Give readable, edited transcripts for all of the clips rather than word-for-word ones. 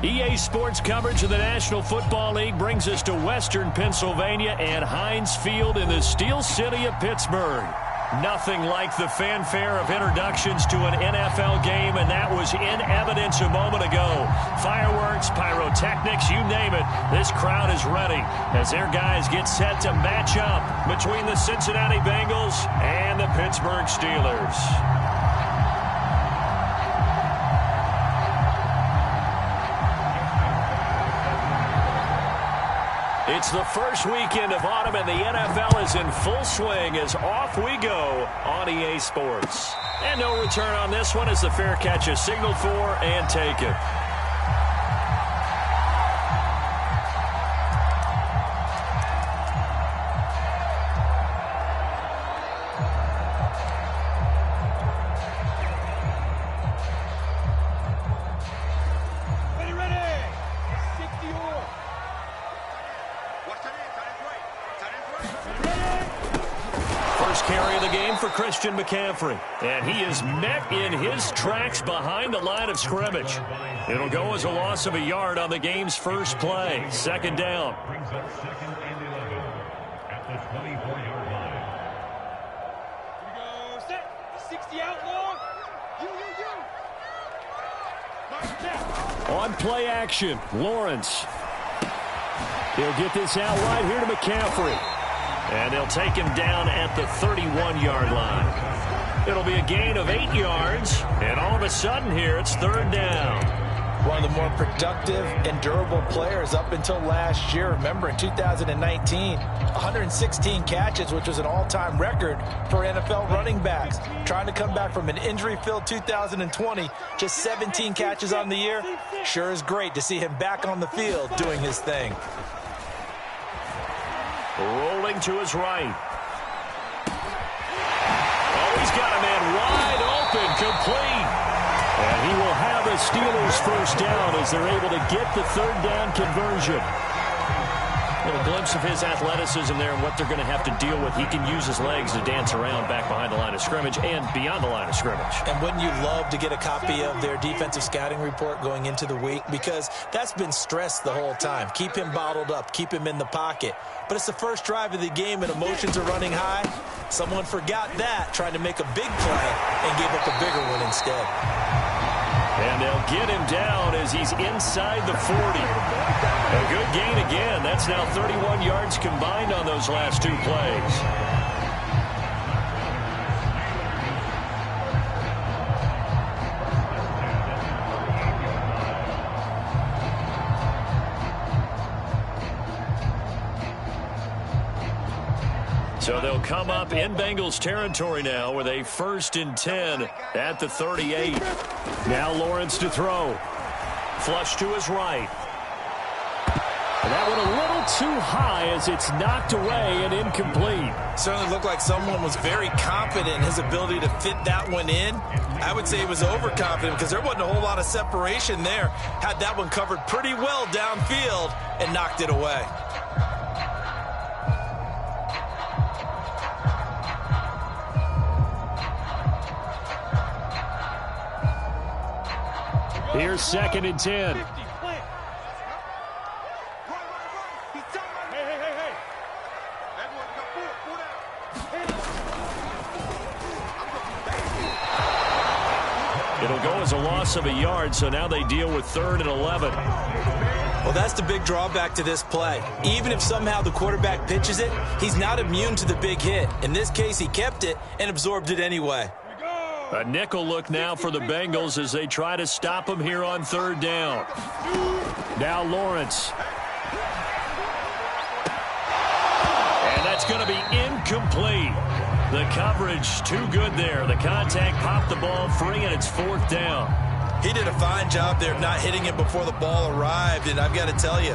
EA Sports coverage of the National Football League brings us to Western Pennsylvania and Heinz Field in the Steel City of Pittsburgh. Nothing like the fanfare of introductions to an NFL game, and that was in evidence a moment ago. Fireworks, pyrotechnics, you name it. This crowd is ready as their guys get set to match up between the Cincinnati Bengals and the Pittsburgh Steelers. It's the first weekend of autumn, and the NFL is in full swing as off we go on EA Sports. And no return on this one as the fair catch is signaled for and taken. Christian McCaffrey, and he is met in his tracks behind the line of scrimmage. It'll go as a loss of a yard on the game's first play. Second down. Brings up second and 11 at the 24-yard line. Here we go. Set. 60 out long. You. On play action, Lawrence. He'll get this out wide here to McCaffrey. And they'll take him down at the 31-yard line. It'll be a gain of 8 yards, and all of a sudden here it's third down. One of the more productive and durable players up until last year. Remember, in 2019, 116 catches, which was an all-time record for NFL running backs. Trying to come back from an injury-filled 2020, just 17 catches on the year. Sure is great to see him back on the field doing his thing. Rolling to his right. Oh, he's got a man wide open, complete. And he will have the Steelers first down as they're able to get the third down conversion. A little glimpse of his athleticism there and what they're going to have to deal with. He can use his legs to dance around back behind the line of scrimmage and beyond the line of scrimmage. And wouldn't you love to get a copy of their defensive scouting report going into the week? Because that's been stressed the whole time. Keep him bottled up. Keep him in the pocket. But it's the first drive of the game and emotions are running high. Someone forgot that, trying to make a big play and gave up a bigger one instead. And they'll get him down as he's inside the 40. A good gain again. That's now 31 yards combined on those last two plays. So they'll come up in Bengals territory now with a 1st and 10 at the 38. Now Lawrence to throw. Flush to his right. And that one a little too high as it's knocked away and incomplete. Certainly looked like someone was very confident in his ability to fit that one in. I would say he was overconfident because there wasn't a whole lot of separation there. Had that one covered pretty well downfield and knocked it away. Here's 2nd and 10. It'll go as a loss of a yard, so now they deal with 3rd and 11. Well, that's the big drawback to this play. Even if somehow the quarterback pitches it, he's not immune to the big hit. In this case, he kept it and absorbed it anyway. A nickel look now for the Bengals as they try to stop him here on 3rd down. Now Lawrence. And that's going to be incomplete. The coverage too good there. The contact popped the ball free, and it's 4th down. He did a fine job there of not hitting it before the ball arrived, and I've got to tell you,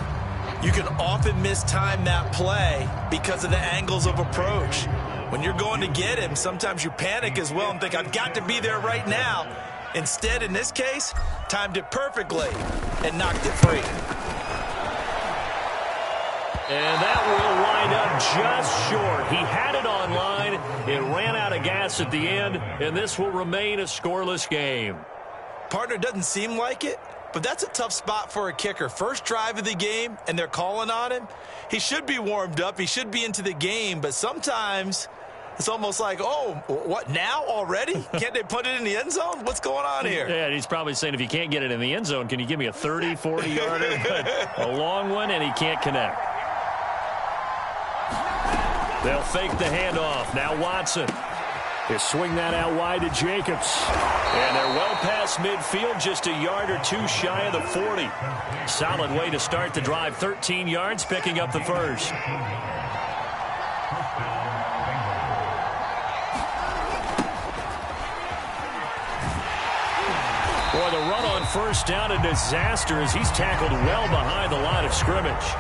you can often mistime that play because of the angles of approach. When you're going to get him, sometimes you panic as well and think, I've got to be there right now. Instead, in this case, timed it perfectly and knocked it free. And that will wind up just short. He had it on line. It ran out of gas at the end, and this will remain a scoreless game. Partner, doesn't seem like it, but that's a tough spot for a kicker. First drive of the game, and they're calling on him. He should be warmed up. He should be into the game, but sometimes it's almost like, oh, what, now already? Can't they put it in the end zone? What's going on here? Yeah, he's probably saying, if you can't get it in the end zone, can you give me a 30, 40-yarder? But a long one, and he can't connect. They'll fake the handoff. Now Watson. They swing that out wide to Jacobs. And they're well past midfield, just a yard or two shy of the 40. Solid way to start the drive. 13 yards, picking up the first. Boy, the run on first down, a disaster as he's tackled well behind the line of scrimmage.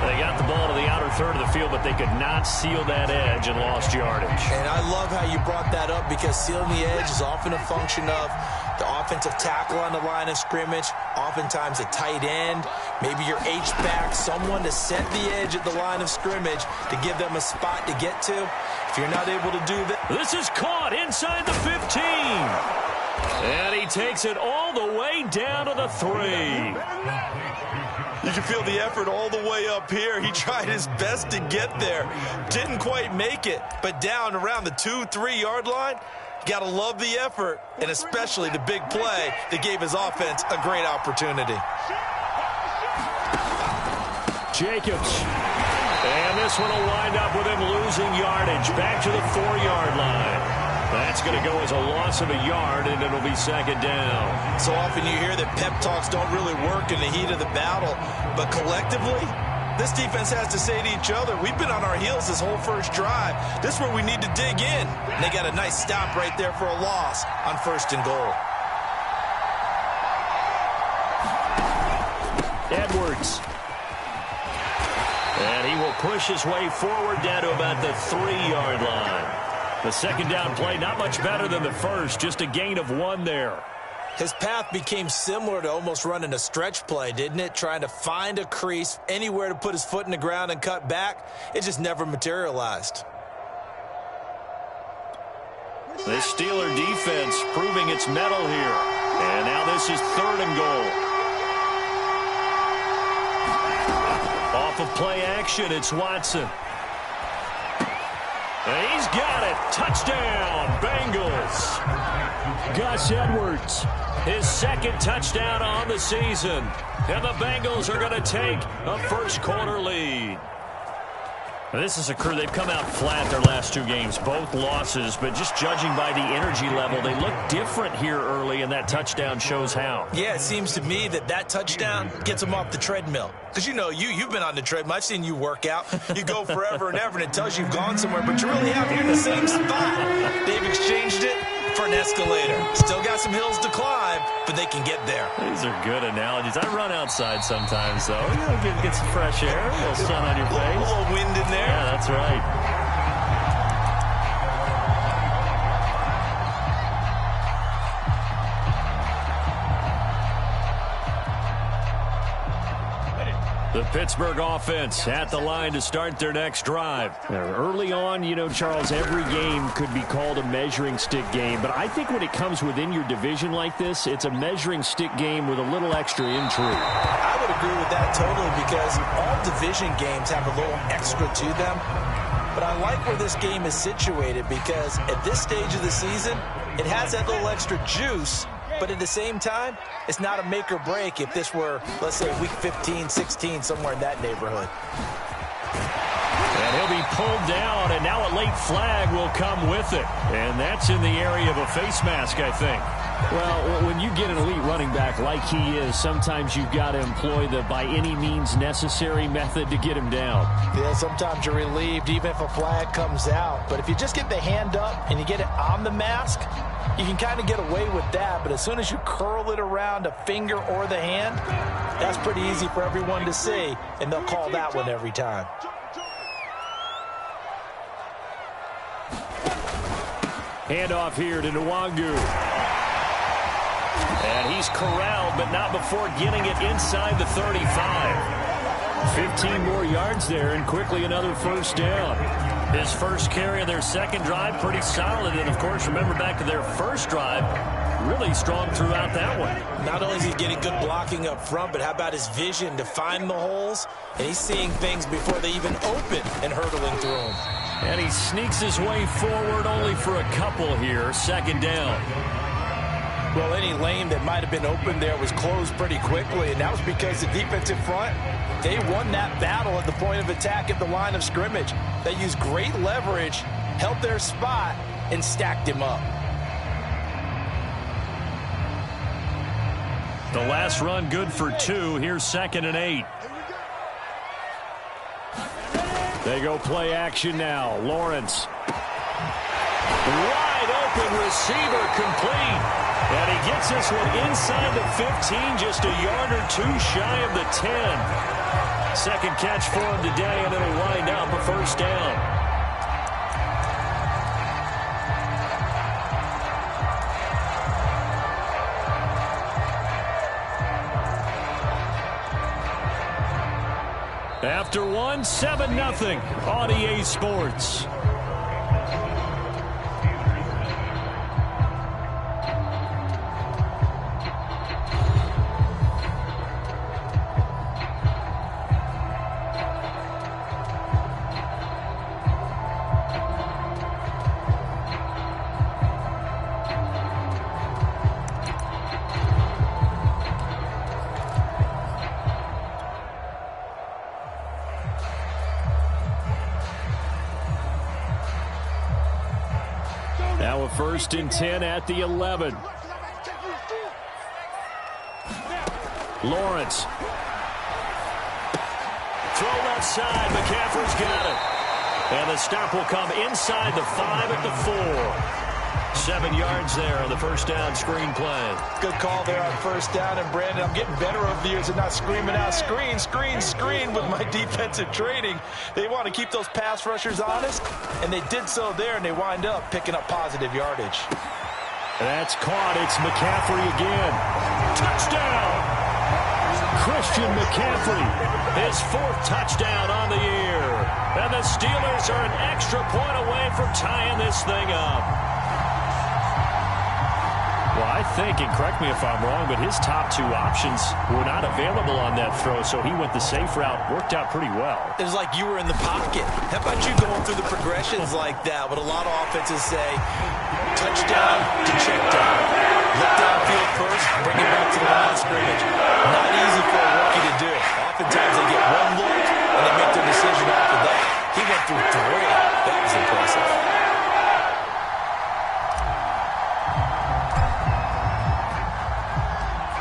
They got the ball to the outer third of the field, but they could not seal that edge and lost yardage. And I love how you brought that up, because sealing the edge is often a function of the offensive tackle on the line of scrimmage, oftentimes a tight end, maybe your H-back, someone to set the edge at the line of scrimmage to give them a spot to get to. If you're not able to do that. This is caught inside the 15. And he takes it all the way down to the 3. You can feel the effort all the way up here. He tried his best to get there. Didn't quite make it, but down around the 2-3 yard line, you got to love the effort, and especially the big play that gave his offense a great opportunity. Jacobs. And this one will wind up with him losing yardage. Back to the 4-yard line. That's going to go as a loss of a yard, and it'll be second down. So often you hear that pep talks don't really work in the heat of the battle, but collectively, this defense has to say to each other, we've been on our heels this whole first drive. This is where we need to dig in. And they got a nice stop right there for a loss on 1st and goal. Edwards. And he will push his way forward down to about the 3-yard line. The second down play, not much better than the first, just a gain of 1 there. His path became similar to almost running a stretch play, didn't it? Trying to find a crease, anywhere to put his foot in the ground and cut back. It just never materialized. The Steeler defense proving its mettle here. And now this is 3rd and goal. Off of play action, it's Watson. And he's got it. Touchdown, Bengals. Gus Edwards, his 2nd touchdown on the season. And the Bengals are going to take a first-quarter lead. Now, this is a crew. They've come out flat their last 2 games, both losses. But just judging by the energy level, they look different here early, and that touchdown shows how. Yeah, it seems to me that touchdown gets them off the treadmill. Because, you know, you've been on the treadmill. I've seen you work out. You go forever and ever, and it tells you you've gone somewhere. But you really have. You're in the same spot. They've exchanged it for an escalator. Still got some hills to climb, but they can get there. These are good analogies. I run outside sometimes, though. You know, get some fresh air, a little sun on your face. A little wind in there. Yeah, that's right. The Pittsburgh offense at the line to start their next drive. Early on, you know, Charles, every game could be called a measuring stick game. But I think when it comes within your division like this, it's a measuring stick game with a little extra intrigue. I would agree with that totally, because all division games have a little extra to them. But I like where this game is situated, because at this stage of the season, it has that little extra juice. But at the same time, it's not a make or break if this were, let's say, week 15, 16, somewhere in that neighborhood. And he'll be pulled down, and now a late flag will come with it. And that's in the area of a face mask, I think. Well, when you get an elite running back like he is, sometimes you've got to employ the by any means necessary method to get him down. Yeah, sometimes you're relieved even if a flag comes out. But if you just get the hand up and you get it on the mask, you can kind of get away with that. But as soon as you curl it around a finger or the hand, that's pretty easy for everyone to see, and they'll call that one every time. Handoff here to Nwangu. And he's corralled, but not before getting it inside the 35. 15 more yards there, and quickly another first down. His first carry of their second drive, pretty solid. And, of course, remember back to their first drive, really strong throughout that one. Not only is he getting good blocking up front, but how about his vision to find the holes? And he's seeing things before they even open and hurdling through them. And he sneaks his way forward only for a couple here. Second down. Well, any lane that might have been open there was closed pretty quickly, and that was because the defensive front, they won that battle at the point of attack at the line of scrimmage. They used great leverage, held their spot, and stacked him up. The last run good for 2. Here's 2nd and 8. They go play action now. Lawrence. Wide open receiver complete. And he gets this one inside the 15, just a yard or 2 shy of the 10. Second catch for him today, and it'll wind up a first down. After one, 7-0 on EA Sports. Now a 1st and 10 at the 11. Lawrence. Throw left side. McCaffrey's got it. And the stop will come inside the 5 at the 4. 7 yards there on the first down screen play. Good call there on first down. And, Brandon, I'm getting better over the years at not screaming out screen, screen, screen with my defensive training. They want to keep those pass rushers honest, and they did so there, and they wind up picking up positive yardage. That's caught. It's McCaffrey again. Touchdown! Christian McCaffrey, his 4th touchdown on the year. And the Steelers are an extra point away from tying this thing up. Well, I think, and correct me if I'm wrong, but his top 2 options were not available on that throw, so he went the safe route. Worked out pretty well. It was like you were in the pocket. How about you going through the progressions like that? What a lot of offenses say, touchdown to check down. Look downfield first, bring it back to the line of scrimmage. Not easy for a rookie to do. Oftentimes they get one look, and they make their decision after that. He went through 3. That was impressive.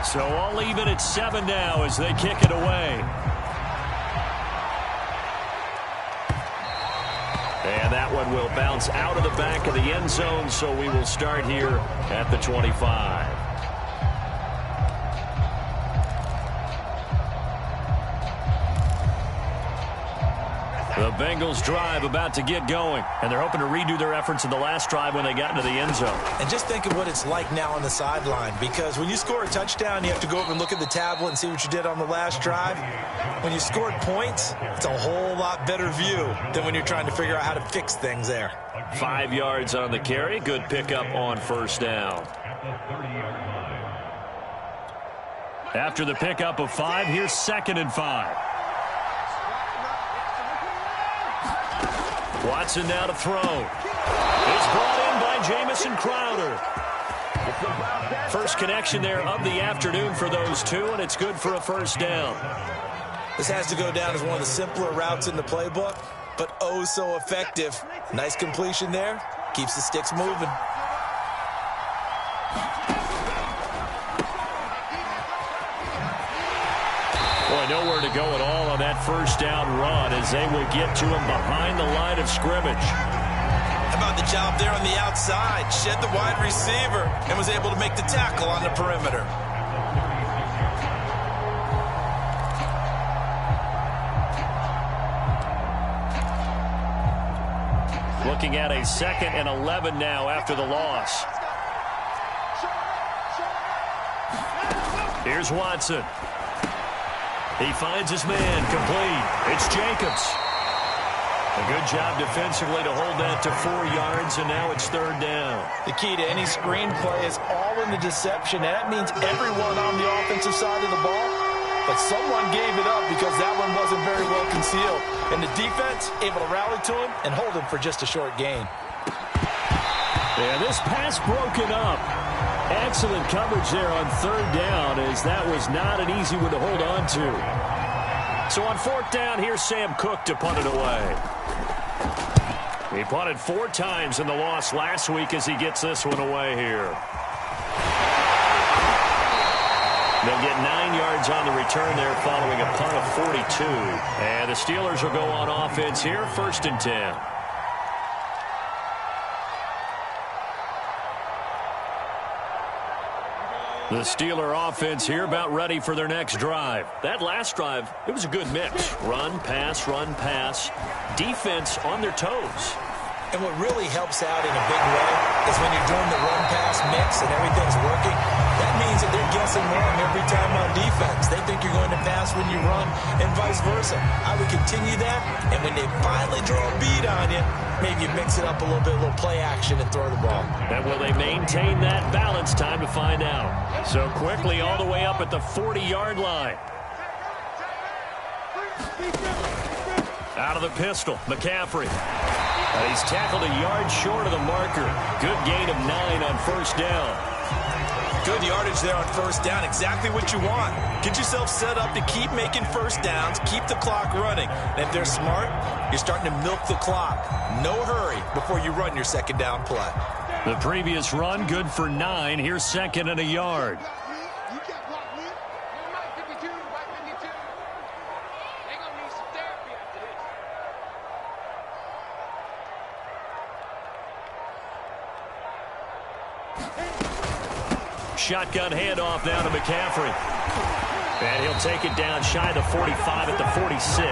So all even at 7 now as they kick it away. And that one will bounce out of the back of the end zone, so we will start here at the 25. The Bengals drive about to get going, and they're hoping to redo their efforts in the last drive when they got into the end zone. And just think of what it's like now on the sideline, because when you score a touchdown, you have to go over and look at the tablet and see what you did on the last drive. When you scored points, it's a whole lot better view than when you're trying to figure out how to fix things there. 5 yards on the carry. Good pickup on first down. After the pickup of 5, here's 2nd and 5. Watson now to throw. It's brought in by Jamison Crowder. First connection there of the afternoon for those 2, and it's good for a first down. This has to go down as one of the simpler routes in the playbook, but oh so effective. Nice completion there. Keeps the sticks moving. Boy, nowhere to go at all on that first down run as they will get to him behind the line of scrimmage. How about the job there on the outside? Shed the wide receiver and was able to make the tackle on the perimeter. Looking at a 2nd and 11 now after the loss. Here's Watson. He finds his man complete. It's Jacobs. A good job defensively to hold that to 4 yards, and now it's 3rd down. The key to any screenplay is all in the deception, and that means everyone on the offensive side of the ball. But someone gave it up because that one wasn't very well concealed. And the defense able to rally to him and hold him for just a short gain. Yeah, this pass broken up. Excellent coverage there on 3rd down, as that was not an easy one to hold on to. So on 4th down, here's Sam Cook to punt it away. He punted 4 times in the loss last week as he gets this one away here. They'll get 9 yards on the return there following a punt of 42. And the Steelers will go on offense here, 1st and 10. The Steeler offense here about ready for their next drive. That last drive, it was a good mix. Run, pass, defense on their toes. And what really helps out in a big way is when you're doing the run-pass mix and everything's working, that means that they're guessing wrong every time on defense. They think you're going to pass when you run and vice versa. I would continue that, and when they finally draw a bead on you, maybe you mix it up a little bit, a little play action, and throw the ball. And will they maintain that balance? Time to find out. So quickly all the way up at the 40-yard line. Out of the pistol, McCaffrey. He's tackled a yard short of the marker. Good gain of 9 on 1st down. Good yardage there on 1st down. Exactly what you want. Get yourself set up to keep making 1st downs, keep the clock running. And if they're smart, you're starting to milk the clock. No hurry before you run your 2nd down play. The previous run, good for 9. Here's 2nd and a yard. Shotgun handoff now to McCaffrey. And he'll take it down shy of the 45 at the 46.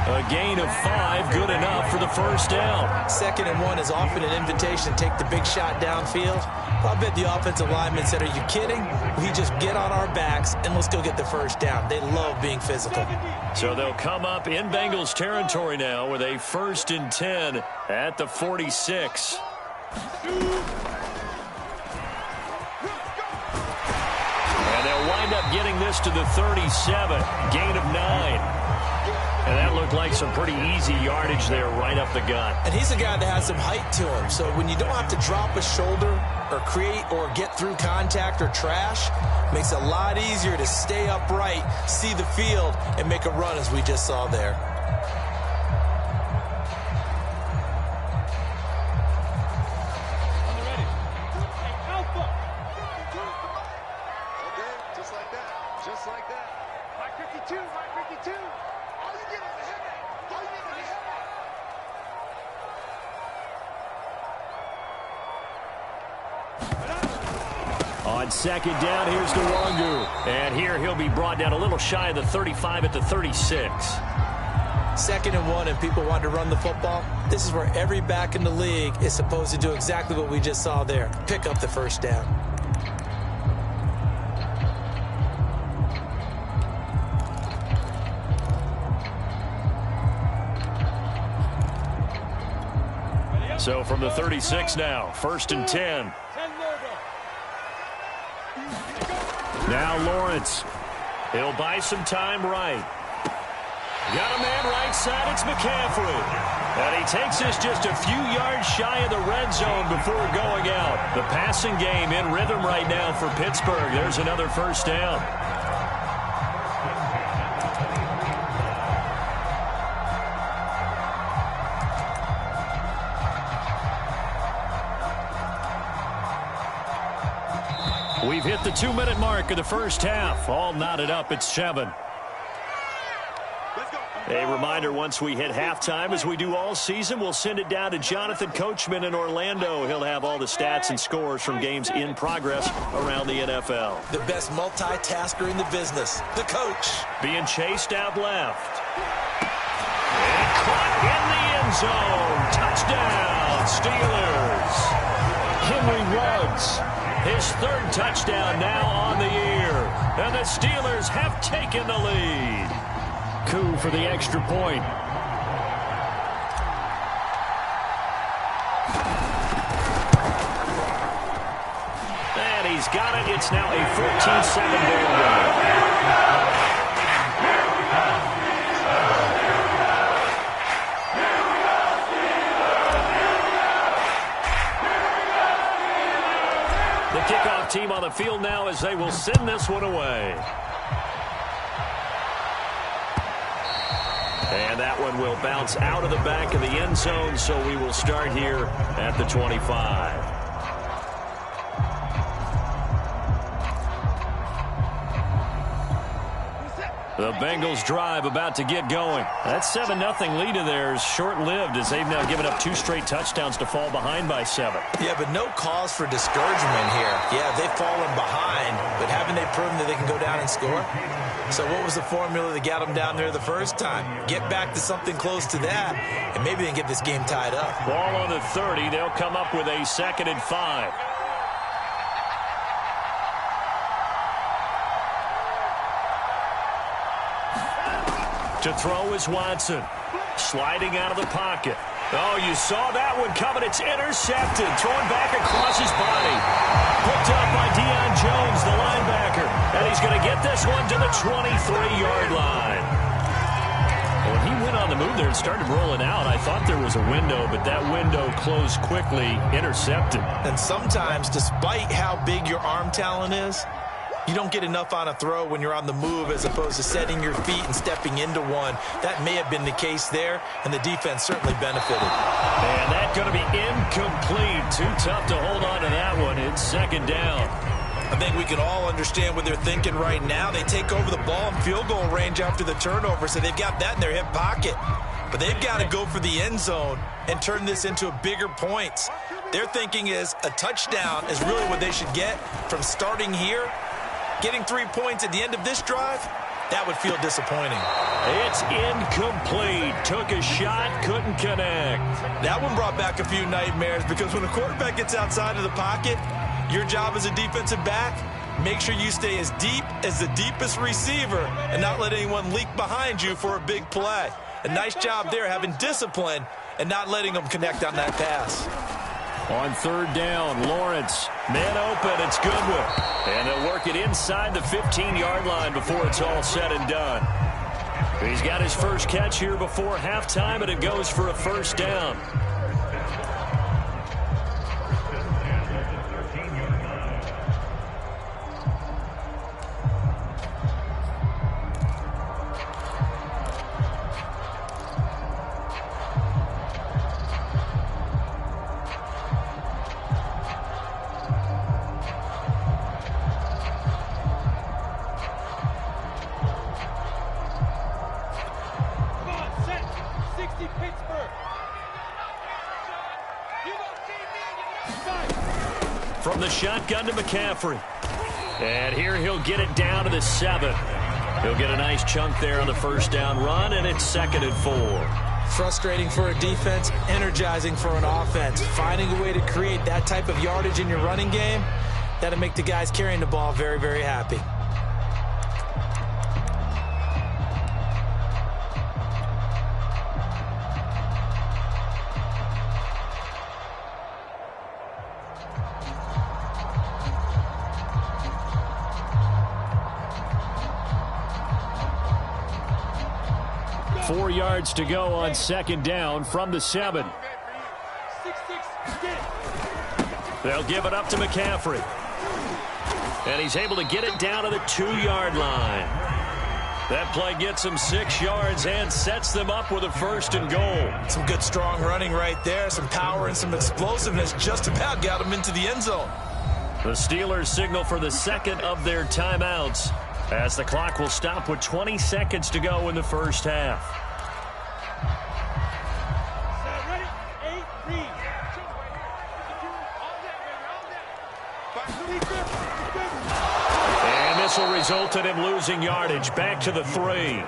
A gain of 5, good enough for the 1st down. 2nd and 1 is often an invitation to take the big shot downfield. I bet the offensive lineman said, are you kidding? We just get on our backs and let's go get the 1st down. They love being physical. So they'll come up in Bengals territory now with a 1st and 10 at the 46. Wind up getting this to the 37. Gain of 9. And that looked like some pretty easy yardage there right up the gut. And he's a guy that has some height to him. So when you don't have to drop a shoulder or create or get through contact or trash, makes it a lot easier to stay upright, see the field, and make a run as we just saw there. On 2nd down, here's Nwangu. And here he'll be brought down a little shy of the 35 at the 36. 2nd and 1, and people want to run the football. This is where every back in the league is supposed to do exactly what we just saw there. Pick up the 1st down. So from the 36 now, 1st and 10. Now Lawrence. He'll buy some time right. Got a man right side. It's McCaffrey. And he takes this just a few yards shy of the red zone before going out. The passing game in rhythm right now for Pittsburgh. There's another 1st down. We've hit the 2-minute mark of the 1st half. All knotted up at 7. A reminder, once we hit halftime, as we do all season, we'll send it down to Jonathan Coachman in Orlando. He'll have all the stats and scores from games in progress around the NFL. The best multitasker in the business, the coach. Being chased out left. And caught in the end zone. Touchdown, Steelers. Henry Ruggs. His 3rd touchdown now on the year. And the Steelers have taken the lead. Coup for the extra point. He's got it. It's now a 14-7 ball game. The kickoff team on the field now as they will send this one away. And that one will bounce out of the back of the end zone, so we will start here at the 25. The Bengals drive about to get going. That 7-0 lead of theirs short-lived as they've now given up 2 straight touchdowns to fall behind by 7. Yeah, but no cause for discouragement here. Yeah, they've fallen behind, but haven't they proven that they can go down and score? So what was the formula that got them down there the first time? Get back to something close to that, and maybe they can get this game tied up. Ball on the 30. They'll come up with a 2nd and 5. To throw is Watson. Sliding out of the pocket. Oh, you saw that one coming. It's intercepted. Thrown back across his body. Picked up by Deion Jones, the linebacker. And he's going to get this one to the 23-yard line. When he went on the move there and started rolling out, I thought there was a window, but that window closed quickly. Intercepted. And sometimes, despite how big your arm talent is, you don't get enough on a throw when you're on the move as opposed to setting your feet and stepping into one. That may have been the case there, and the defense certainly benefited. And that's going to be incomplete. Too tough to hold on to that one. It's 2nd down. I think we can all understand what they're thinking right now. They take over the ball in field goal range after the turnover, so they've got that in their hip pocket. But they've got to go for the end zone and turn this into bigger points. Their thinking is a touchdown is really what they should get from starting here. Getting 3 points at the end of this drive, that would feel disappointing. It's incomplete. Took a shot, couldn't connect. That one brought back a few nightmares because when a quarterback gets outside of the pocket, your job as a defensive back, make sure you stay as deep as the deepest receiver and not let anyone leak behind you for a big play. A nice job there having discipline and not letting them connect on that pass. On 3rd down, Lawrence, man open, it's Goodwin. And they'll work it inside the 15-yard line before it's all said and done. He's got his first catch here before halftime, and it goes for a 1st down. From the shotgun to McCaffrey. And here he'll get it down to the 7. He'll get a nice chunk there on the 1st down run, and it's 2nd and 4. Frustrating for a defense, energizing for an offense. Finding a way to create that type of yardage in your running game, that'll make the guys carrying the ball very, very happy. Four yards to go on 2nd down from the 7. They'll give it up to McCaffrey. And he's able to get it down to the 2-yard line. That play gets him 6 yards and sets them up with a 1st and goal. Some good strong running right there. Some power and some explosiveness just about got him into the end zone. The Steelers signal for the 2nd of their timeouts as the clock will stop with 20 seconds to go in the 1st half. And this will result in him losing yardage back to the 3.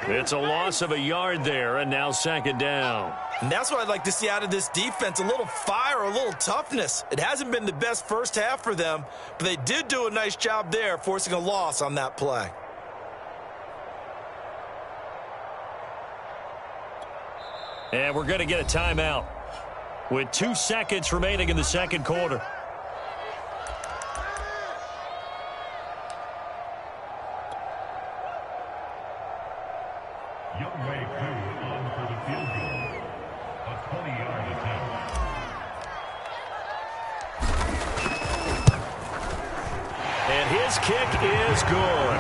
It's a loss of a yard there, and now 2nd down. And that's what I'd like to see out of this defense, a little fire, a little toughness. It hasn't been the best first half for them, but they did do a nice job there, forcing a loss on that play. And we're going to get a timeout with 2 seconds remaining in the 2nd quarter. This kick is good.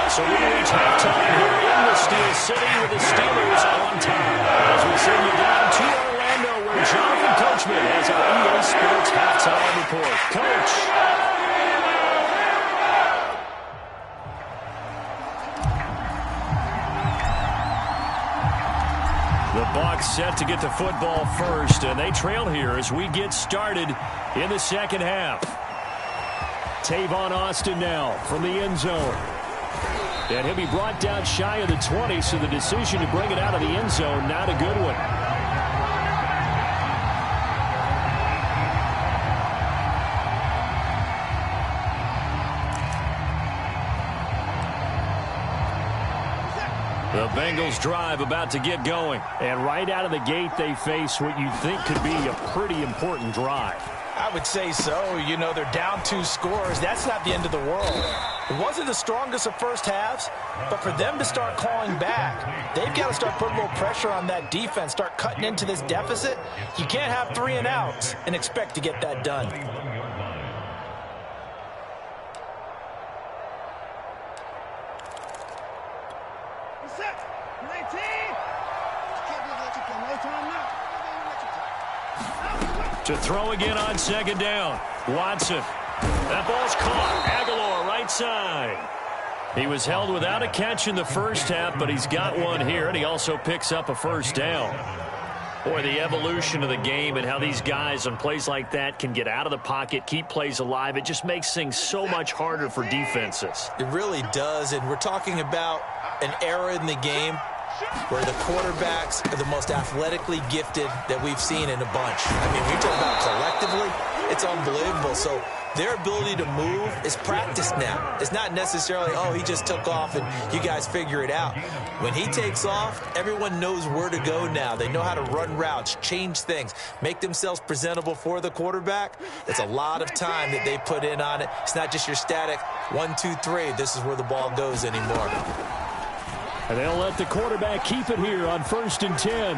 So we reach halftime here in the Steel City with the Steelers on top. As we send you down to Orlando, where Jonathan Coachman has our EA Sports halftime report. Coach. The Bucs set to get the football first, and they trail here as we get started in the second half. Tavon Austin now from the end zone. And he'll be brought down shy of the 20, so the decision to bring it out of the end zone, not a good one. The Bengals drive about to get going. And right out of the gate, they face what you think could be a pretty important drive. I would say so. You know, they're down 2 scores. That's not the end of the world. It wasn't the strongest of first halves, but for them to start clawing back, they've got to start putting a little pressure on that defense, start cutting into this deficit. You can't have 3 and outs and expect to get that done. To throw again on second down. Watson. That ball's caught. Aguilar right side. He was held without a catch in the first half, but he's got one here, and he also picks up a first down. Boy, the evolution of the game and how these guys on plays like that can get out of the pocket, keep plays alive, it just makes things so much harder for defenses. It really does, and we're talking about an era in the game where the quarterbacks are the most athletically gifted that we've seen in a bunch. I mean, when you talk about collectively, it's unbelievable. So their ability to move is practiced now. It's not necessarily, oh, he just took off and you guys figure it out. When he takes off, everyone knows where to go now. They know how to run routes, change things, make themselves presentable for the quarterback. It's a lot of time that they put in on it. It's not just your static 1, 2, 3. This is where the ball goes anymore. And they'll let the quarterback keep it here on 1st and 10.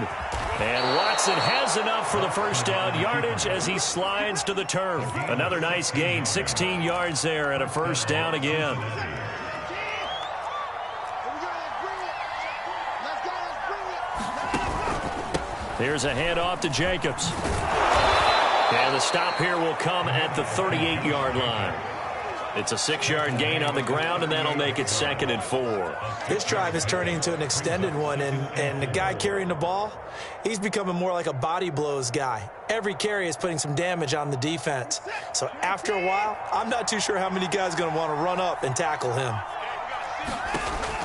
And Watson has enough for the first down yardage as he slides to the turf. Another nice gain, 16 yards there and a first down again. Here's a handoff to Jacobs. And the stop here will come at the 38-yard line. It's a 6-yard gain on the ground, and that'll make it 2nd and 4. This drive is turning into an extended one, and the guy carrying the ball, he's becoming more like a body blows guy. Every carry is putting some damage on the defense. So after a while, I'm not too sure how many guys are going to want to run up and tackle him.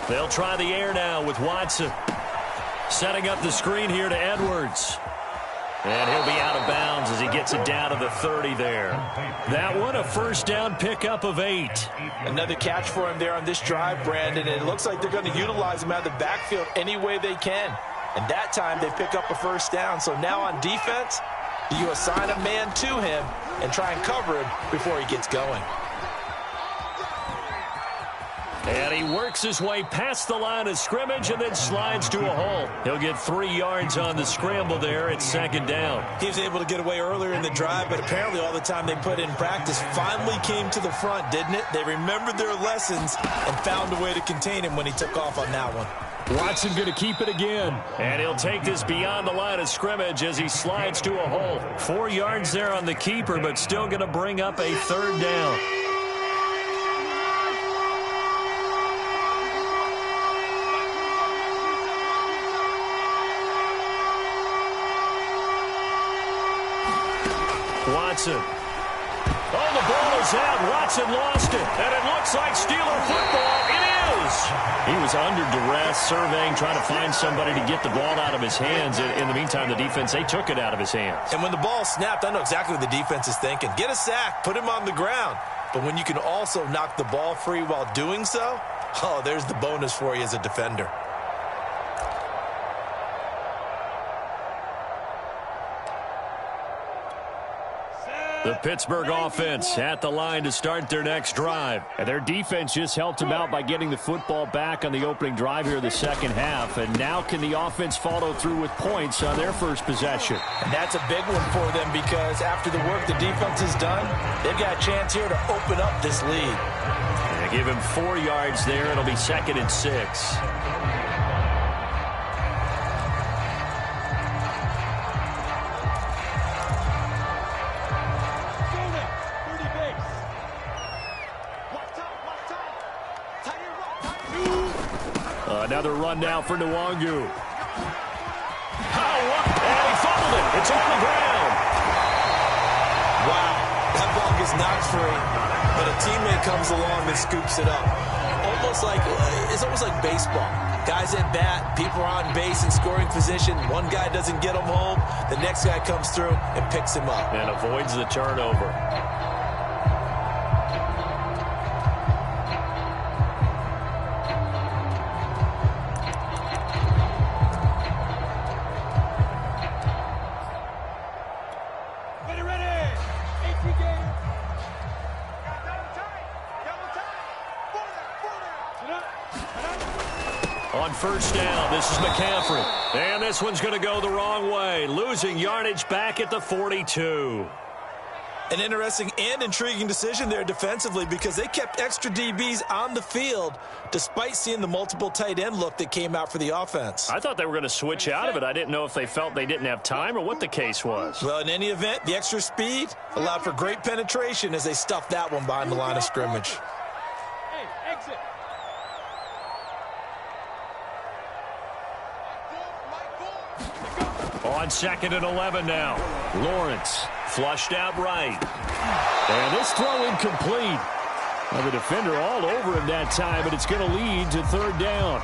They'll try the air now with Watson. Setting up the screen here to Edwards. And he'll be out of bounds as he gets it down to the 30 there. That one, a first down pickup of 8. Another catch for him there on this drive, Brandon. And it looks like they're going to utilize him out of the backfield any way they can. And that time they pick up a first down. So now on defense, you assign a man to him and try and cover him before he gets going. And he works his way past the line of scrimmage and then slides to a hole. He'll get 3 yards on the scramble there at 2nd down. He was able to get away earlier in the drive, but apparently all the time they put in practice finally came to the front, didn't it? They remembered their lessons and found a way to contain him when he took off on that one. Watson going to keep it again. And he'll take this beyond the line of scrimmage as he slides to a hole. 4 yards there on the keeper, but still going to bring up a 3rd down. Watson. Oh, the ball is out. Watson lost it. And it looks like Steeler football. It is. He was under duress, surveying, trying to find somebody to get the ball out of his hands. In the meantime, the defense, they took it out of his hands. And when the ball snapped, I know exactly what the defense is thinking. Get a sack. Put him on the ground. But when you can also knock the ball free while doing so, oh, there's the bonus for you as a defender. The Pittsburgh offense at the line to start their next drive. And their defense just helped them out by getting the football back on the opening drive here in the second half. And now can the offense follow through with points on their first possession? And that's a big one for them because after the work the defense has done, they've got a chance here to open up this lead. And give him 4 yards there. It'll be 2nd and 6. Another run now for Nwangu. And he fumbled it. It's on the ground. Wow, that ball gets knocked free, but a teammate comes along and scoops it up. It's almost like baseball. Guys at bat, people are on base in scoring position. One guy doesn't get him home. The next guy comes through and picks him up. And avoids the turnover. On first down, this is McCaffrey. And this one's going to go the wrong way. Losing yardage back at the 42. An interesting and intriguing decision there defensively because they kept extra DBs on the field despite seeing the multiple tight end look that came out for the offense. I thought they were going to switch out of it. I didn't know if they felt they didn't have time or what the case was. Well, in any event, the extra speed allowed for great penetration as they stuffed that one behind the line of scrimmage. Hey, exit. On 2nd and 11 now. Lawrence flushed out right. And this throw incomplete. Well, the defender all over him that time, but it's going to lead to 3rd down.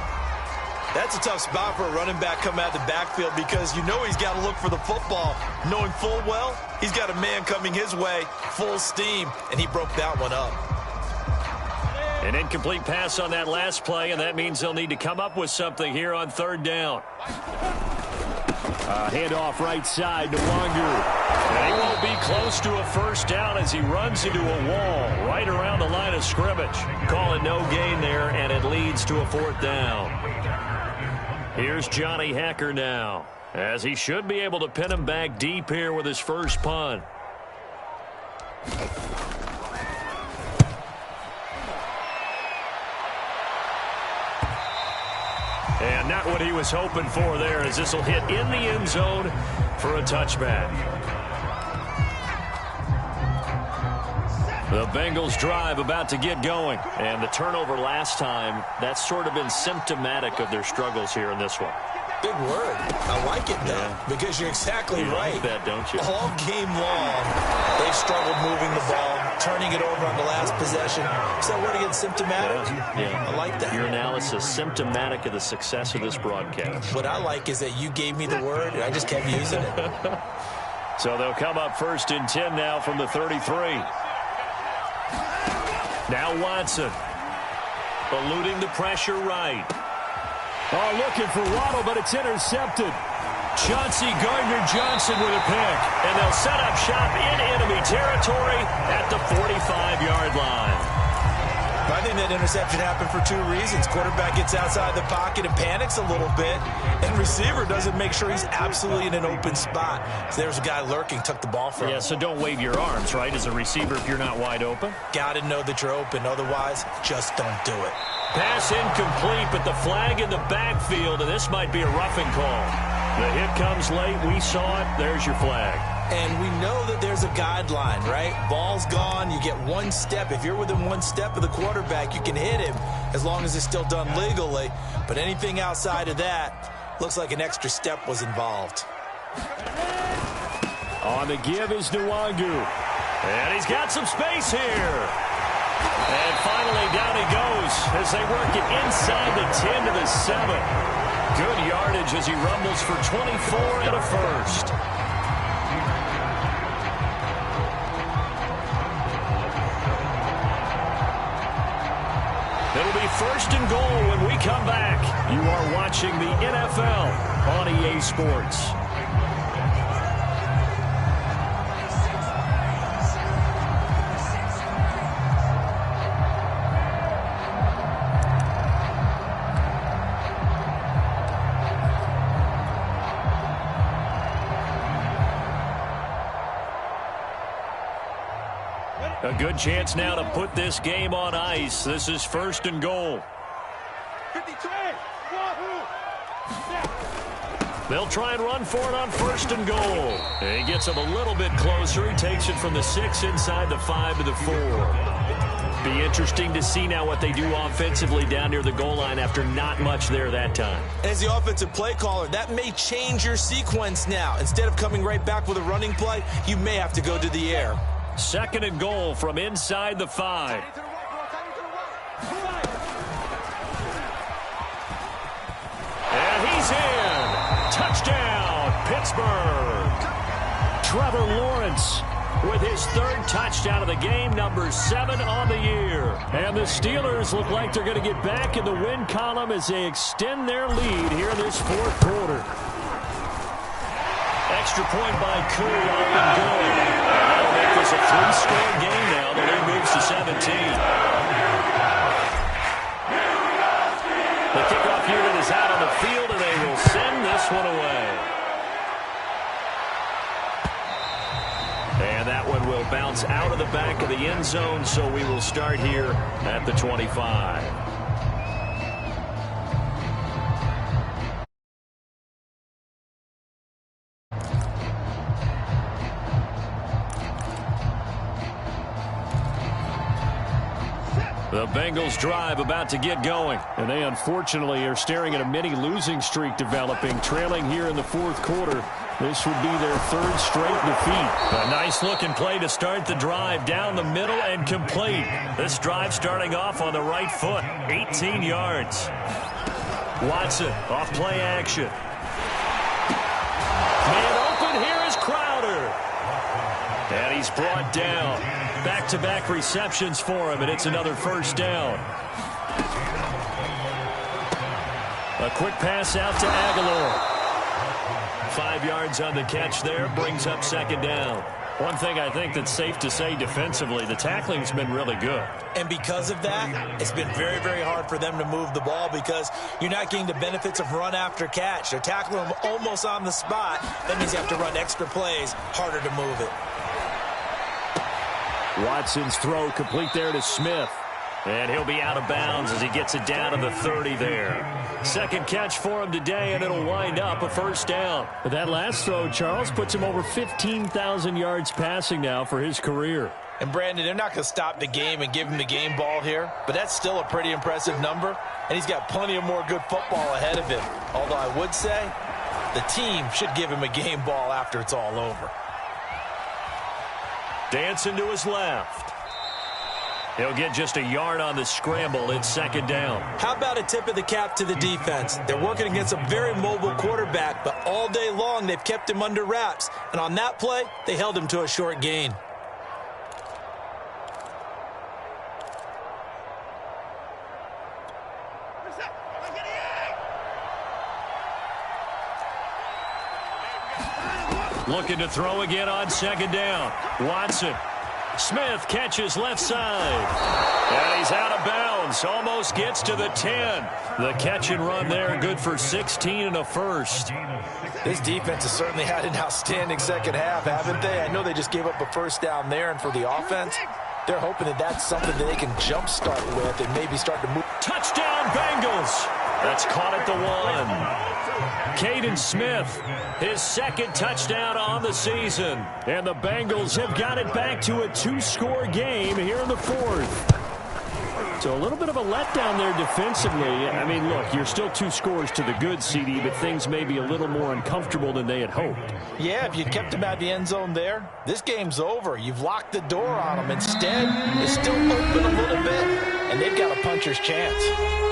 That's a tough spot for a running back coming out of the backfield because you know he's got to look for the football, knowing full well he's got a man coming his way, full steam, and he broke that one up. An incomplete pass on that last play, and that means they'll need to come up with something here on 3rd down. Handoff right side to Nwangu. And he won't be close to a first down as he runs into a wall right around the line of scrimmage. Call it no gain there, and it leads to a 4th down. Here's Johnny Hecker now, as he should be able to pin him back deep here with his first punt. And not what he was hoping for there, as this will hit in the end zone for a touchback. The Bengals drive about to get going. And the turnover last time, that's sort of been symptomatic of their struggles here in this one. Big word. I like it, though, because you're exactly right. Like that, don't you? All game long, they've struggled moving the ball, turning it over on the last possession. Is that word again, symptomatic? Yeah. I like that. Your analysis, symptomatic of the success of this broadcast. What I like is that you gave me the word, and I just kept using it. So they'll come up 1st and 10 now from the 33. Now Watson, eluding the pressure right. Oh, looking for Waddle, but it's intercepted. Chauncey Gardner-Johnson with a pick. And they'll set up shop in enemy territory at the 45-yard line. I think that interception happened for 2 reasons. Quarterback gets outside the pocket and panics a little bit, and receiver doesn't make sure he's absolutely in an open spot. So there's a guy lurking, took the ball from him. Yeah, so don't wave your arms, right, as a receiver if you're not wide open. Got to know that you're open. Otherwise, just don't do it. Pass incomplete, but the flag in the backfield, and this might be a roughing call. The hit comes late. We saw it. There's your flag. And we know that there's a guideline, right? Ball's gone. You get 1 step. If you're within 1 step of the quarterback, you can hit him as long as it's still done legally. But anything outside of that, looks like an extra step was involved. On the give is Nwangu. And he's got some space here. And finally down he goes as they work it inside the 10 to the 7. Good yardage as he rumbles for 24 and a first. It'll be 1st and goal when we come back. You are watching the NFL on EA Sports. A good chance now to put this game on ice. This is 1st and goal. 52. Wahoo! They'll try and run for it on 1st and goal. He gets him a little bit closer. He takes it from the 6 inside the 5 to the 4. Be interesting to see now what they do offensively down near the goal line after not much there that time. As the offensive play caller, that may change your sequence now. Instead of coming right back with a running play, you may have to go to the air. 2nd and goal from inside the 5. And he's in. Touchdown, Pittsburgh. Trevor Lawrence with his 3rd touchdown of the game, number 7 on the year. And the Steelers look like they're going to get back in the win column as they extend their lead here in this 4th quarter. Extra point by Koo, up and good. That'll make this a 3-score game now. The lead moves to 17. The kickoff unit is out on the field, and they will send this one away. And that one will bounce out of the back of the end zone, so we will start here at the 25. The Bengals drive about to get going. And they unfortunately are staring at a mini losing streak developing, trailing here in the 4th quarter. This would be their 3rd straight defeat. A nice looking play to start the drive down the middle and complete. This drive starting off on the right foot, 18 yards. Watson off play action. Man open, here is Crowder. And he's brought down. Back-to-back receptions for him, and it's another 1st down. A quick pass out to Aguilar. 5 yards on the catch there, brings up 2nd down. One thing I think that's safe to say defensively, the tackling's been really good. And because of that, it's been very, very hard for them to move the ball because you're not getting the benefits of run after catch. They're tackling them almost on the spot. That means you have to run extra plays, harder to move it. Watson's throw complete there to Smith. And he'll be out of bounds as he gets it down to the 30 there. 2nd catch for him today, and it'll wind up a 1st down. But that last throw, Charles, puts him over 15,000 yards passing now for his career. And, Brandon, they're not going to stop the game and give him the game ball here, but that's still a pretty impressive number, and he's got plenty of more good football ahead of him. Although I would say the team should give him a game ball after it's all over. Dancing to his left. He'll get just a yard on the scramble. It's 2nd down. How about a tip of the cap to the defense? They're working against a very mobile quarterback, but all day long they've kept him under wraps. And on that play, they held him to a short gain. Looking to throw again on 2nd down. Watson. Smith catches left side. And he's out of bounds. Almost gets to the 10. The catch and run there, good for 16 and a 1st. This defense has certainly had an outstanding 2nd half, haven't they? I know they just gave up a 1st down there, and for the offense, they're hoping that that's something that they can jumpstart with and maybe start to move. Touchdown, Bengals. That's caught at the 1. Caden Smith, his 2nd touchdown on the season. And the Bengals have got it back to a 2-score game here in the 4th. So a little bit of a letdown there defensively. I mean, look, you're still 2 scores to the good, CD, but things may be a little more uncomfortable than they had hoped. Yeah, if you kept them at the end zone there, this game's over. You've locked the door on them. Instead, it's still open a little bit, and they've got a puncher's chance.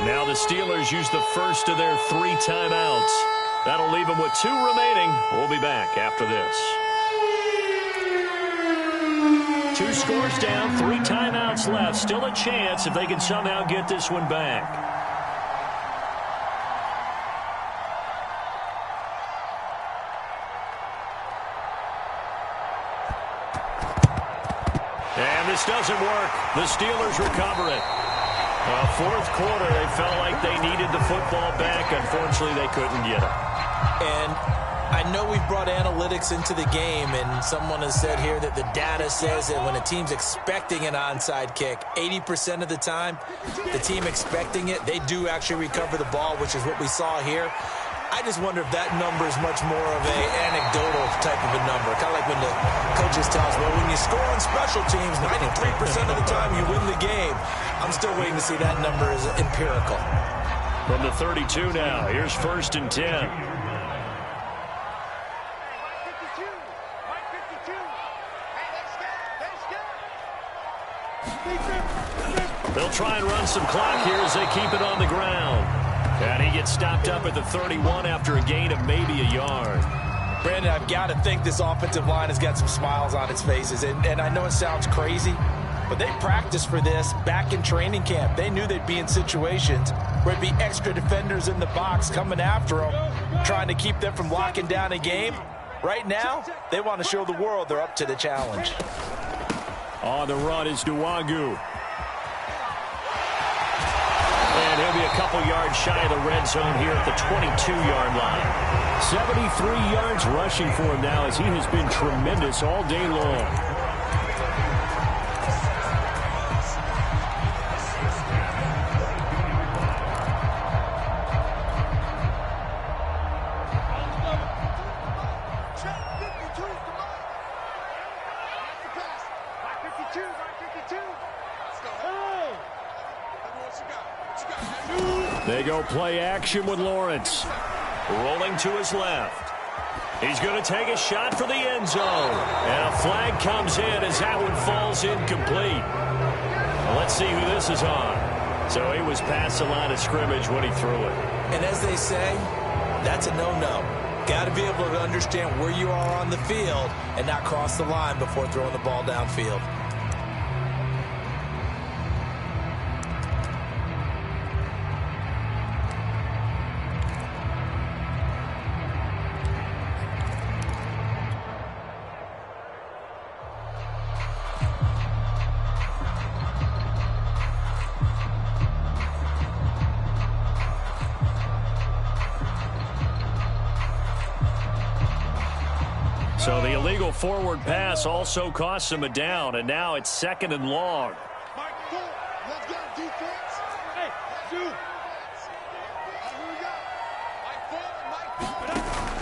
Now the Steelers use the first of their 3 timeouts. That'll leave them with 2 remaining. We'll be back after this. 2 scores down, 3 timeouts left. Still a chance if they can somehow get this one back. And this doesn't work. The Steelers recover it. 4th quarter, they felt like they needed the football back. Unfortunately, they couldn't get it. And I know we've brought analytics into the game, and someone has said here that the data says that when a team's expecting an onside kick, 80% of the time, the team expecting it, they do actually recover the ball, which is what we saw here. I just wonder if that number is much more of an anecdotal type of a number. Kind of like when the coaches tell us, well, when you score on special teams, 93% of the time you win the game. I'm still waiting to see that number is empirical. From the 32 now, here's 1st and 10. They'll try and run some clock here as they keep it on the ground. And he gets stopped up at the 31 after a gain of maybe a yard. Brandon, I've got to think this offensive line has got some smiles on its faces. And I know it sounds crazy, but they practiced for this back in training camp. They knew they'd be in situations where there'd be extra defenders in the box coming after them, trying to keep them from locking down a game. Right now, they want to show the world they're up to the challenge. On the run is Nwangu. And he'll be a couple yards shy of the red zone here at the 22-yard line. 73 yards rushing for him now as he has been tremendous all day long. They go play action with Lawrence. Rolling to his left. He's going to take a shot for the end zone. And a flag comes in as that one falls incomplete. Well, let's see who this is on. So he was past the line of scrimmage when he threw it. And as they say, that's a no-no. Got to be able to understand where you are on the field and not cross the line before throwing the ball downfield. So the illegal forward pass also costs him a down, and now it's 2nd and long. Let's go, defense. Hey,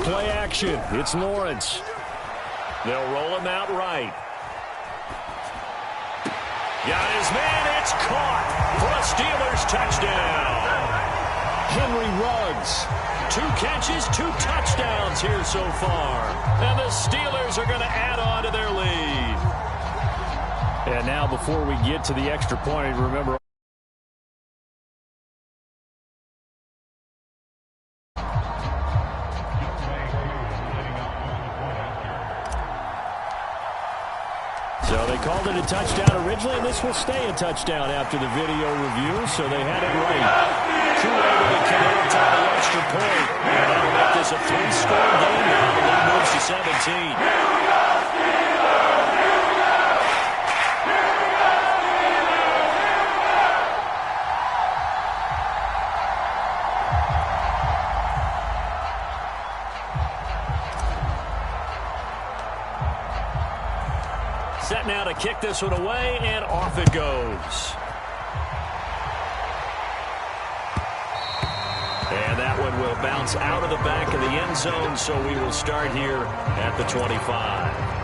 Play action. It's Lawrence. They'll roll him out right. Got his man. It's caught for a Steelers touchdown. Henry Ruggs. 2 catches, 2 touchdowns here so far. And the Steelers are going to add on to their lead. And now before we get to the extra point, remember, so they called it a touchdown originally, and this will stay a touchdown after the video review, so they had it right. Too able to connect on the extra point. And that'll make this a 3-score game now. The lead moves to 17. Set now to kick this one away, and off it goes. And that one will bounce out of the back of the end zone, so we will start here at the 25.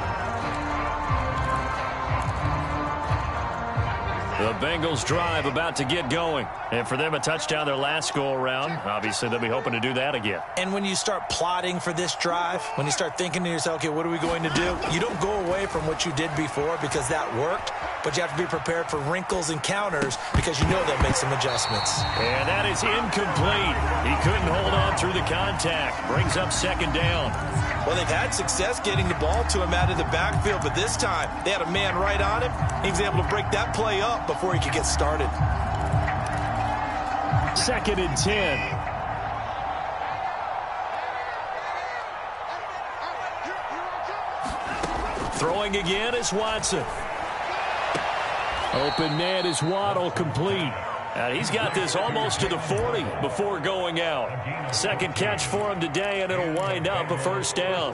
The Bengals drive about to get going. And for them, a touchdown their last go-around. Obviously, they'll be hoping to do that again. And when you start plotting for this drive, when you start thinking to yourself, okay, what are we going to do? You don't go away from what you did before because that worked, but you have to be prepared for wrinkles and counters because you know they'll make some adjustments. And that is incomplete. He couldn't hold on through the contact. Brings up 2nd down. Well, they've had success getting the ball to him out of the backfield, but this time they had a man right on him. He was able to break that play up before he could get started. 2nd and 10. Throwing again is Watson. Open man is Waddle, complete. And he's got this almost to the 40 before going out. Second catch for him today, and it'll wind up a first down.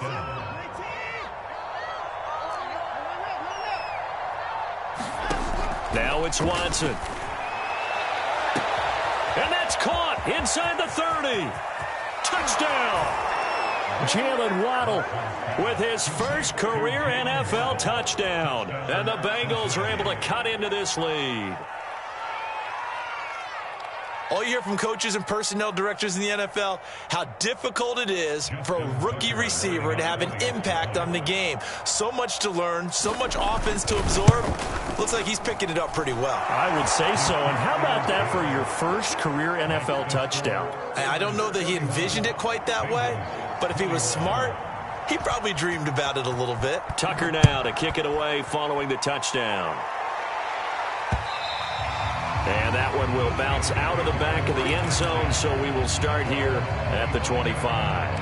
Now it's Watson. And that's caught inside the 30. Touchdown. Jalen Waddle with his first career NFL touchdown. And the Bengals are able to cut into this lead. All you hear from coaches and personnel directors in the NFL, how difficult it is for a rookie receiver to have an impact on the game. So much to learn, so much offense to absorb. Looks like he's picking it up pretty well. I would say so. And how about that for your first career NFL touchdown? I don't know that he envisioned it quite that way, but if he was smart, he probably dreamed about it a little bit. Tucker now to kick it away following the touchdown. And that one will bounce out of the back of the end zone, so we will start here at the 25.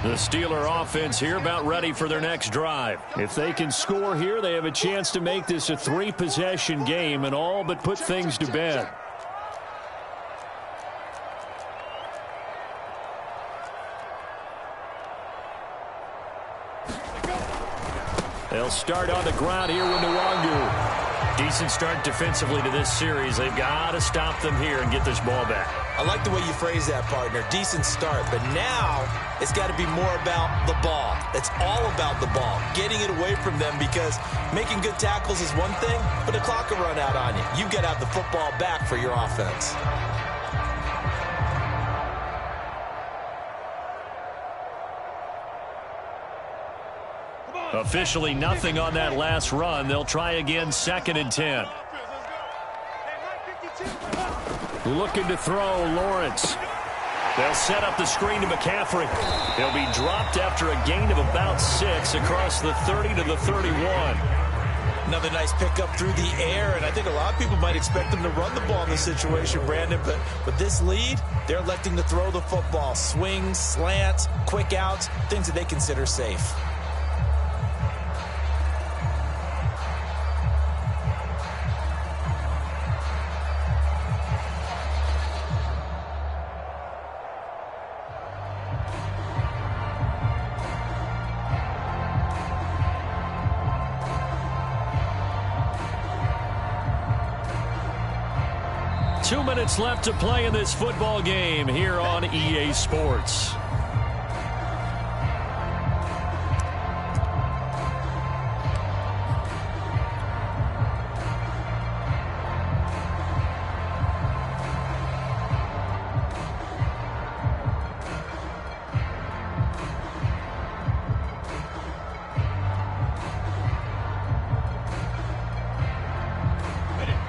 The Steeler offense here about ready for their next drive. If they can score here, they have a chance to make this a 3-possession game and all but put things to bed. They'll start on the ground here with Nwangu. Decent start defensively to this series. They've got to stop them here and get this ball back. I like the way you phrase that, partner. Decent start, but now it's got to be more about the ball. It's all about the ball, getting it away from them, because making good tackles is one thing, but the clock will run out on you. You've got to have the football back for your offense. Officially nothing on that last run. They'll try again, 2nd and 10. Looking to throw, Lawrence. They'll set up the screen to McCaffrey. He'll be dropped after a gain of about 6 across the 30 to the 31. Another nice pickup through the air, and I think a lot of people might expect them to run the ball in this situation, Brandon, but with this lead, they're electing to throw the football. Swings, slants, quick outs, things that they consider safe. Two minutes left to play in this football game here on EA Sports.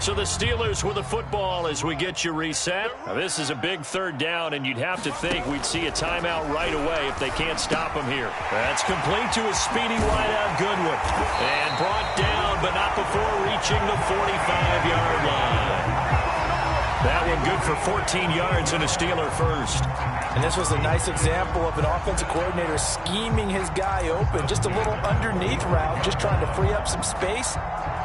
So the Steelers with the football as we get you reset. Now this is a big 3rd down, and you'd have to think we'd see a timeout right away if they can't stop him here. That's complete to a speedy wideout Goodwin. And brought down, but not before reaching the 45-yard line. That one good for 14 yards and a Steeler first. And this was a nice example of an offensive coordinator scheming his guy open. Just a little underneath route, just trying to free up some space.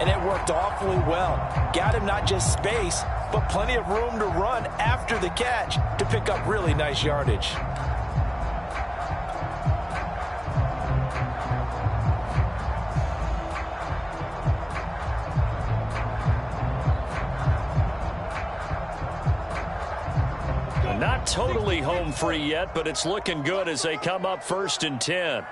And it worked awfully well. Got him not just space, but plenty of room to run after the catch to pick up really nice yardage. Not totally home free yet, but it's looking good as they come up 1st and 10.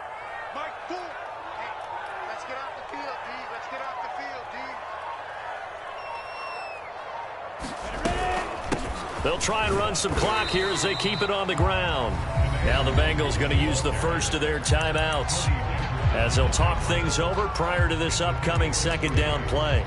They'll try and run some clock here as they keep it on the ground. Now the Bengals going to use the first of their timeouts as they'll talk things over prior to this upcoming 2nd down play.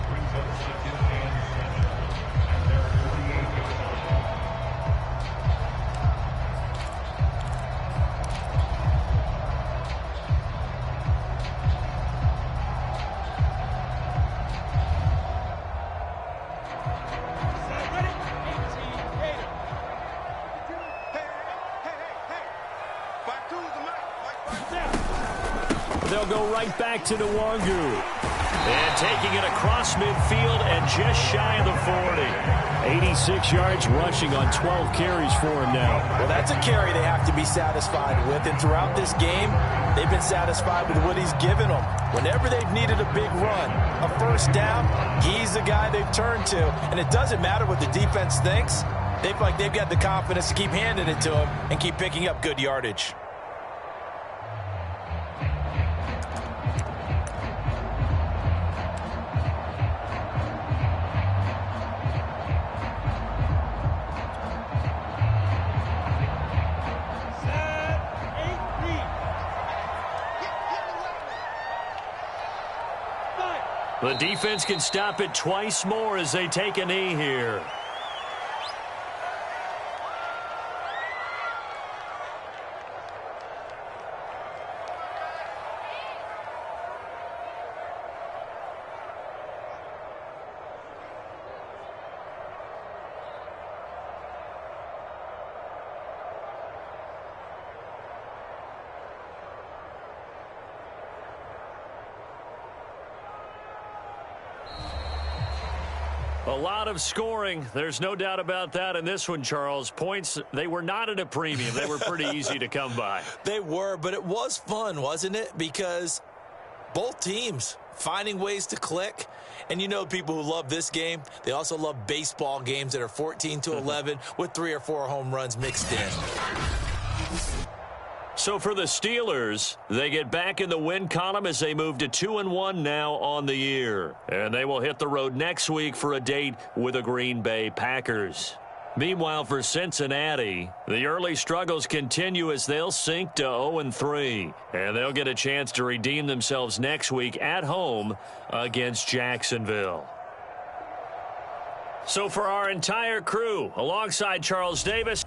They'll go right back to Nwangu. And taking it across midfield and just shy of the 40. 86 yards rushing on 12 carries for him now. Well, that's a carry they have to be satisfied with. And throughout this game, they've been satisfied with what he's given them. Whenever they've needed a big run, a first down, he's the guy they've turned to. And it doesn't matter what the defense thinks. They feel like they've got the confidence to keep handing it to him and keep picking up good yardage. The defense can stop it twice more as they take a knee here. A lot of scoring. There's no doubt about that in this one, Charles. Points, they were not at a premium. They were pretty easy to come by. They were, but it was fun, wasn't it? Because both teams finding ways to click. And you know people who love this game, they also love baseball games that are 14-11 with 3 or 4 home runs mixed in. So for the Steelers, they get back in the win column as they move to 2-1 now on the year. And they will hit the road next week for a date with the Green Bay Packers. Meanwhile, for Cincinnati, the early struggles continue as they'll sink to 0-3. And they'll get a chance to redeem themselves next week at home against Jacksonville. So for our entire crew, alongside Charles Davis,